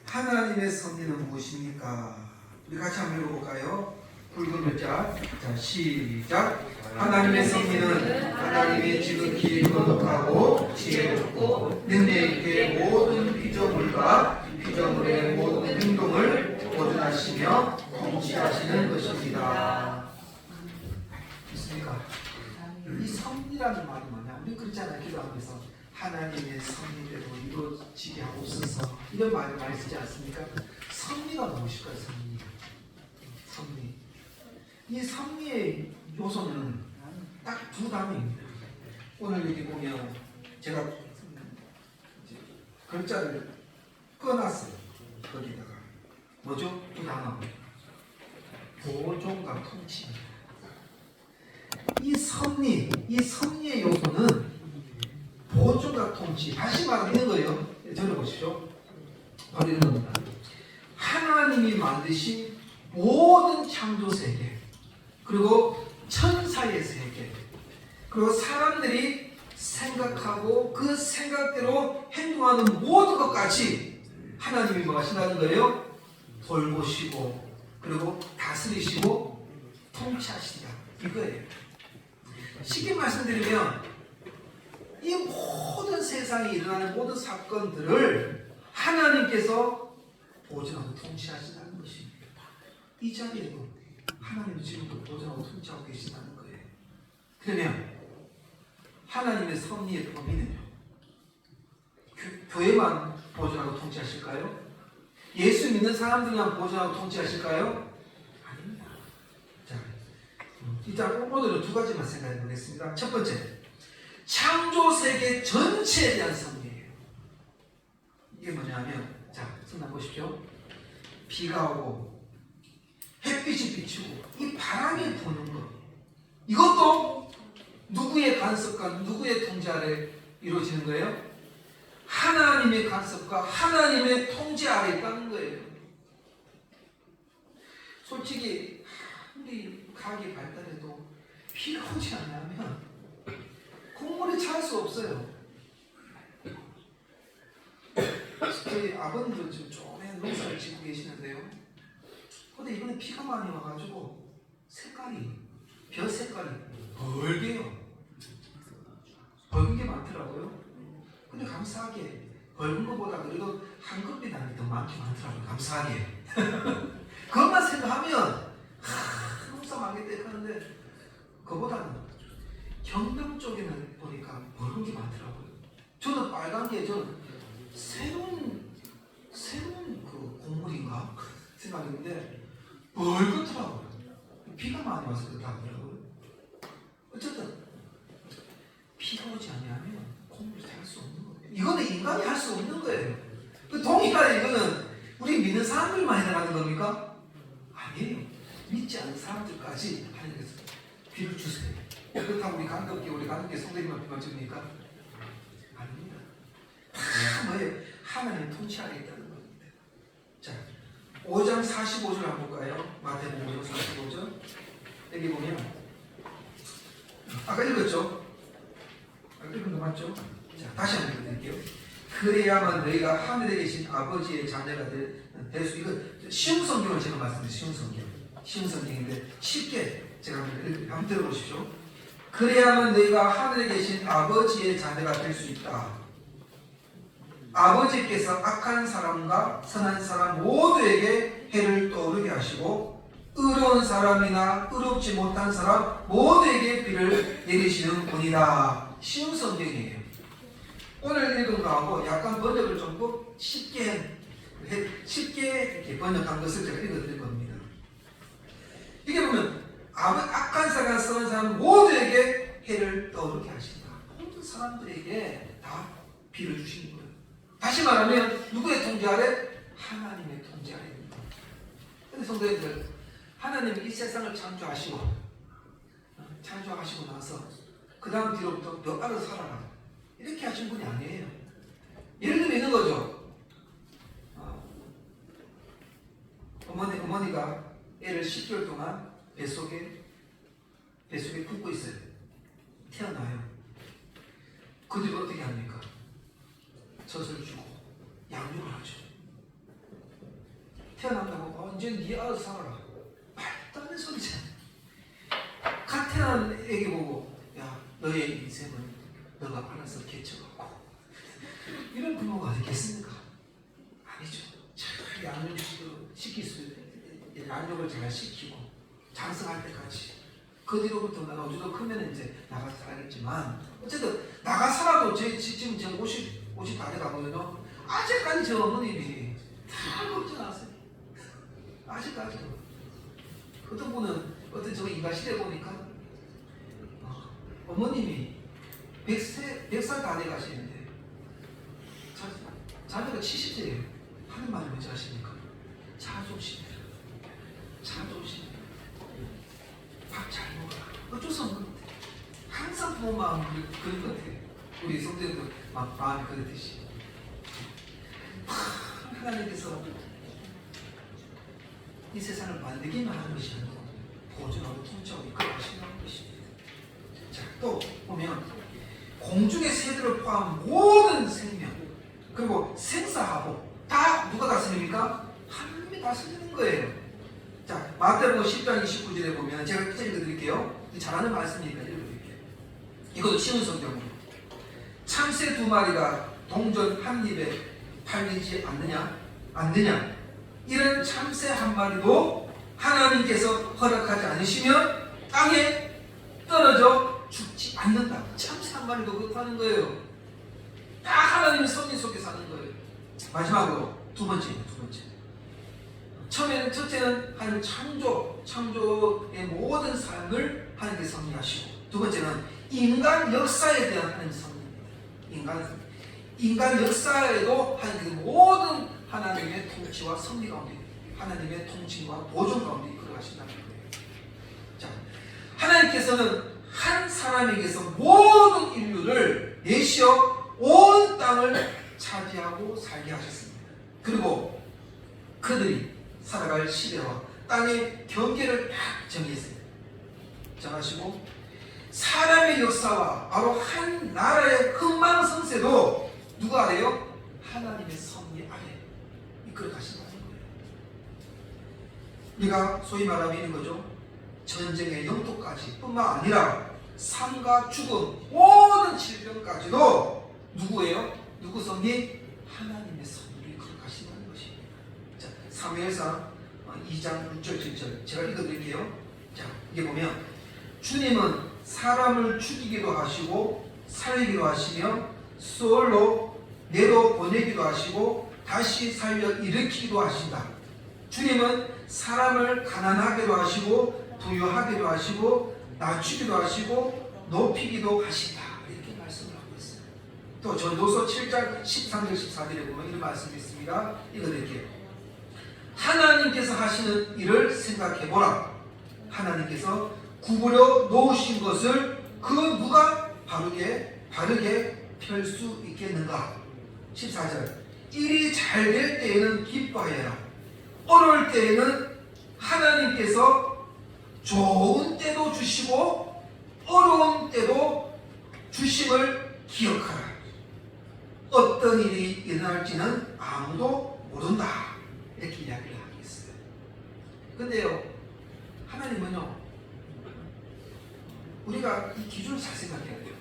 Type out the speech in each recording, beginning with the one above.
하나님의 섭리는 무엇입니까? 우리 같이 한번 읽어볼까요? 붉은 글자. 자, 시작. 하나님의 섭리는 하나님이 지극히 거룩하고 지혜롭고 능력 있게 모든 피조물과 피조물의 모든 행동을 보존하시며 통치하시는 것입니다. 있습니까? 이 섭리라는 말이 뭐냐? 우리 그렇잖아요. 기도하면서 하나님의 섭리대로 이루어지게 하옵소서, 이런 말을 많이 쓰지 않습니까? 섭리가 무엇일까요? 섭리. 이 섭리의 요소는 딱 두 단어입니다. 오늘 여기 보면 제가 글자를 꺼놨어요. 거기다가 뭐죠? 두 단어. 보존과 통치입니다. 이 섭리의 요소는 보존과 통치. 다시 말하면 이런 거예요. 들어보십시오. 바로 이런 겁니다. 하나님이 만드신 모든 창조 세계, 그리고 천사의 세계, 그리고 사람들이 생각하고 그 생각대로 행동하는 모든 것까지 하나님이 뭐 하신다는 거예요? 돌보시고, 그리고 다스리시고 통치하신다, 이거예요. 쉽게 말씀드리면 이 모든 세상에 일어나는 모든 사건들을 하나님께서 보존하고 통치하신다는 것입니다. 이 자리에도 하나님이 지금도 보존하고 통치하고 계신다는 거예요. 그러면 하나님의 섭리의 범위는요? 교회만 보존하고 통치하실까요? 예수 믿는 사람들만 보존하고 통치하실까요? 아닙니다. 자, 일단 오늘은 두 가지만 생각해 보겠습니다. 첫 번째, 창조 세계 전체에 대한 섭리예요. 이게 뭐냐면, 자, 성경 보십시오. 비가 오고 햇빛이 비치고 이 바람이 부는 것, 이것도 누구의 간섭과 누구의 통제 아래 이루어지는 거예요? 하나님의 간섭과 하나님의 통제 아래 있다는 거예요. 솔직히 아무리 과학이 발달해도 비가 오지 않으면 곡물이 잘 수 없어요. 저희 아버님도 지금 조금의 농사를 짓고 계시는데요. 근데 이번에 비가 많이 와가지고 벼 색깔이 벌게요. 벌은 게 많더라고요. 근데 감사하게 벌은 것보다 그래도 한급비 나는 게 더 많더라고요. 감사하게. 그것만 생각하면 농사 망했다 하는데, 그거보다는 경남 쪽에는 보니까 벌은 게 많더라고요. 저는 빨간 게 새로운 그 곡물인가 생각했는데 벌겋더라고요. 비가 많이 와서 그렇다 하더라고요. 어쨌든 비가 오지 않으면 곡물이 잘 수 없는 거예요. 이거는 인간이 할 수 없는 거예요. 동일하게 이거는 우리 믿는 사람들만 해당하는 겁니까? 아니에요. 믿지 않는 사람들까지 하나님께서 비를 주세요. 그렇다고 우리 감독께 성도님만 비만 줍니까? 아닙니다. 다 뭐예요? 하나님 통치 아래 있다는 겁니다. 자, 5장 45절 한번 볼까요? 마태복음 5장 45절. 여기 보면 아까 읽었죠? 읽은 거 맞죠? 자, 다시 한번 읽어드릴게요. 그래야만 너희가 하늘에 계신 아버지의 자녀가 될 수. 이거 쉬운 성경을 제가 말씀드린 쉬운 성경인데 쉽게 제가 한번 들어보십시오. 그래야만 너희가 하늘에 계신 아버지의 자녀가 될 수 있다. 아버지께서 악한 사람과 선한 사람 모두에게 해를 떠오르게 하시고 의로운 사람이나 의롭지 못한 사람 모두에게 비를 내리시는 분이다. 쉬운 성경이에요. 오늘 읽은 거하고 약간 번역을 좀 쉽게 이렇게 번역한 것을 제가 읽어드릴 겁니다. 이게 보면 악한 사람, 선한 사람 모두에게 해를 떠오르게 하신다. 모든 사람들에게 다 비를 주시는 거예요. 다시 말하면 누구의 통제 아래? 하나님의 통제 아래입니다. 그런데 성도님들, 하나님이 이 세상을 창조하시고 나서 그 다음 뒤로부터 너 알아서 살아라, 이렇게 하신 분이 아니에요. 예를 들면 있는 거죠. 어머니가 애를 10개월 동안 뱃속에 품고 있어요. 태어나요. 그 뒤로 어떻게 합니까? 젖을 주고 양육을 하죠. 태어난다고 이제 네 알아서 살아라. 말도 안 되는 소리잖아. 갓 태어난 애기 보고 야 너의 인생은 너가 알아서 개척하고 이런 부모가 어디 있겠습니까? 아니죠. 잘 양육시킬 수 있는 양육을 잘 시키고 장성할 때까지 그 뒤로부터 나가 어디로 크면 이제 나가서 살겠지만 어쨌든 나가 살아도 지금 제가 50 다 돼가거든요. 아직까지 저 어머님이 다 걱정하세요. 아직까지도. 어떤 분은 어떤 저 인가시대 보니까 어머님이 100살 다 돼 가시는데 자녀가 70세예요. 하는 말이 뭔지 아십니까? 자존심이라. 자존심. 밥 잘 먹어라. 어쩔 수 없는 것 같아요. 항상 부모 마음 그런 것 같아요. 우리 성도님도 마음이 그렇듯이. 하나님께서 이 세상을 만들기만 하는 것이 아니고 보존하고 통치하고 이끌어가신다는 것입니다. 자, 또 보면 공중의 새들을 포함한 모든 생명 그리고 생사하고 다 누가 다스립니까? 하나님이 다스리는 거예요. 자, 마태복음 10장 29절에 보면 제가 읽어드릴게요. 잘하는 말씀이니까 읽어드릴게요. 이것도 쉬운 성경이에요. 참새 2마리가 동전 한 입에 팔리지 않느냐? 이런 참새 한 마리도 하나님께서 허락하지 않으시면 땅에 떨어져 죽지 않는다. 참새 한 마리도 그렇다는 거예요. 딱 하나님의 섭리 속에 사는 거예요. 마지막으로 두 번째. 처음에는 첫째는 하나님 창조의 모든 삶을 하나님께서 섭리하시고 두 번째는 인간 역사에 대한 하나님의 섭리입니다. 인간 역사에도 하나님께서 모든 하나님의 통치와 섭리 가운데 하나님의 통치와 보존 가운데 이끌어가신다는 거예요. 자, 하나님께서는 한 사람에게서 모든 인류를 내시어 온 땅을 차지하고 살게 하셨습니다. 그리고 그들이 살아갈 시대와 땅의 경계를 딱 정했어요. 정하시고 사람의 역사와 바로 한 나라의 흥망성쇠도 누가 아래요? 하나님의 섭리 아래 이끌어 가신다는 거예요. 우리가 소위 말하면 이런 거죠. 전쟁의 영토까지 뿐만 아니라 삶과 죽음 모든 질병까지도 누구예요? 누구 섭리? 하나님의 섭리를 이끌어 가신다는 것입니다. 자, 사무엘상 2장 6절 7절 제가 읽어드릴게요. 자, 이게 보면 주님은 사람을 죽이기도 하시고 살리기도 하시며 수월로 내로 보내기도 하시고 다시 살려 일으키기도 하신다. 주님은 사람을 가난하게도 하시고 부유하게도 하시고 낮추기도 하시고 높이기도 하신다. 이렇게 말씀을 하고 있어요. 또 전도서 7장 13절 14절에 보면 이런 말씀이 있습니다. 읽어드릴게요. 하나님께서 하시는 일을 생각해보라. 하나님께서 구부려 놓으신 것을 그 누가 바르게 펼 수 있겠는가? 14절 일이 잘 될 때에는 기뻐하여라. 어려울 때에는 하나님께서 좋은 때도 주시고 어려운 때도 주심을 기억하라. 어떤 일이 일어날지는 아무도 모른다. 이렇게 이야기를 하고 있어요. 근데요, 하나님은요, 우리가 이 기준을 잘 생각해야 돼요.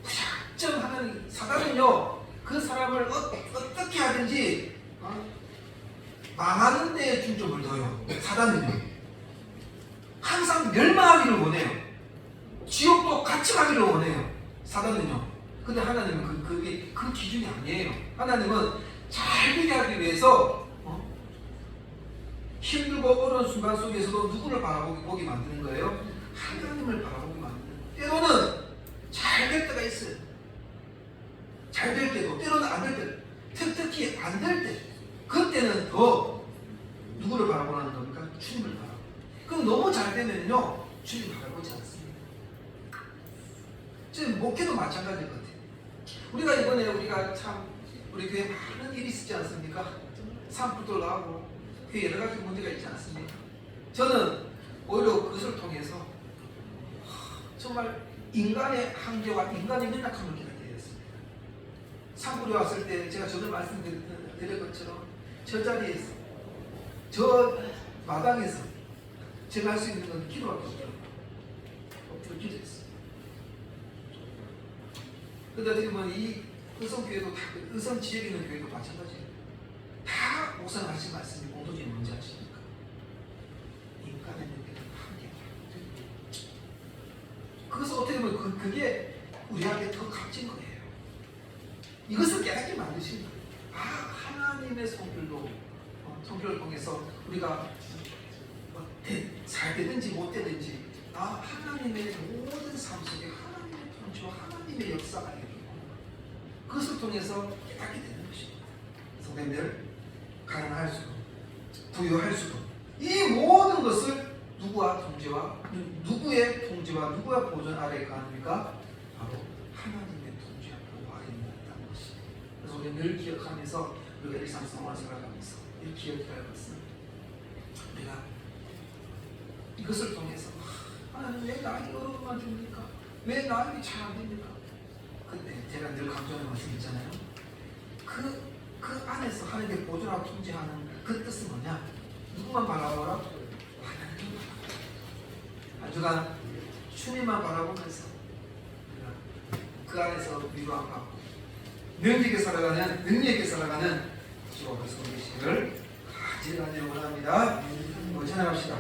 무작정 하나님, 사단은요, 그 사람을 어떻게 하든지 망하는 데에 중점을 둬요. 사단은요. 항상 멸망하기를 원해요. 지옥도 같이 가기를 원해요. 사단은요. 근데 하나님은 그게 그 기준이 아니에요. 하나님은 잘 되게 하기 위해서 힘들고 어려운 순간 속에서도 누구를 바라보게 만드는 거예요? 하나님을 바라보게 만드는 거예요. 때로는 잘 될 때가 있어요. 잘 될 때도, 때로는 안 될 때, 특히 안 될 때, 그때는 더 누구를 바라보라는 겁니까? 주님을 바라보고. 그럼 너무 잘 되면요, 주님 바라보지 않습니다. 지금 목회도 마찬가지일 것 같아요. 우리가 이번에 우리 교회 많은 일이 있지 않습니까? 산불도 나고 교회 여러 가지 문제가 있지 않습니까? 저는 오히려 그것을 통해서 정말 인간의 한계와 인간의 연약함을 깨닫게 되었습니다. 산불이 왔을 때 제가 전에 말씀드린 것처럼 저 자리에서 저 마당에서 제가 할 수 있는 건 기도밖에 없더라고요. 엎드려 기도했어요. 근데 어떻게 보면 이 의성교회도 다, 의성 지역에 있는 교회도 마찬가지예요. 다 목사님 하신 말씀이 공통점이 뭔지 아십니까? 인간의 능력은 한계가. 그래서 어떻게 보면 그게 우리한테 더 값진 거예요. 이것을 깨닫게 만드신 거예요. 아, 하나님의 성별로, 성별을 통해서 우리가 잘 되든지 못 되든지, 아, 하나님의 모든 삶 속에 하나님의 통치와 하나님의 역사가 있고, 그것을 통해서 깨닫게 되는 것입니다. 성도님들, 가난할 수도, 부유할 수도, 이 모든 것을 누구의 통제와 누구의 보존 아래에 가합니까? 바로 하나님의 통제와 보호 아래에 있다는 것입니다. 그래서 우리는 늘 기억하면서 우리가 일상생활을 살아가면서 늘 기억해야 할 것은 우리가 이것을 통해서 하나님 왜 나에게 어려움만 줍니까? 왜 나에게 잘 안 됩니까? 근데 제가 늘 강조하는 말씀 있잖아요. 그 안에서 하나님의 보존하고 통제하는 그 뜻은 뭐냐? 누구만 바라보라? 하나님만 바라보라. 한 주간 주님만 바라보면서 그 안에서 위로 안 받고 능력 있게 살아가는 주가 되시기를 간절히 원합니다. 찬양합시다.